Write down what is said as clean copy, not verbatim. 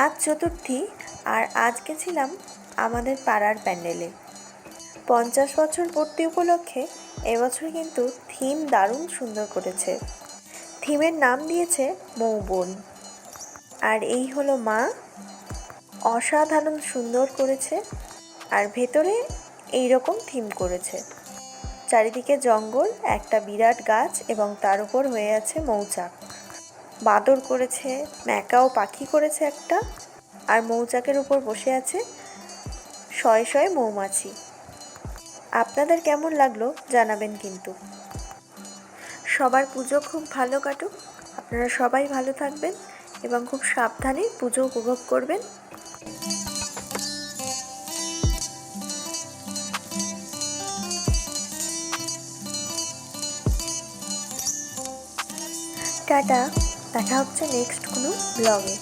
আজ চতুর্থী আর আজ গেছিলাম আমাদের পাড়ার প্যান্ডেলে। 50 বছর পূর্তি উপলক্ষে এবছর কিন্তু থিম দারুণ সুন্দর করেছে। থিমের নাম দিয়েছে মৌবন। আর এই হলো মা, অসাধারণ সুন্দর করেছে। আর ভেতরে এইরকম থিম করেছে, চারিদিকে জঙ্গল, একটা বিরাট গাছ এবং তার উপর হয়ে আছে মৌচাক। বাদর করেছে, ম্যাকাও পাখি করেছে একটা, আর মৌচাকের উপর বসে আছে শয়ে শয়ে মৌমাছি। আপনাদের কেমন লাগলো জানাবেন কিন্তু। সবার পুজো খুব ভালো কাটুক, আপনারা সবাই ভালো থাকবেন এবং খুব সাবধানে পুজো উপভোগ করবেন। টাটা, দেখা হচ্ছে নেক্সট কোনো ব্লগে।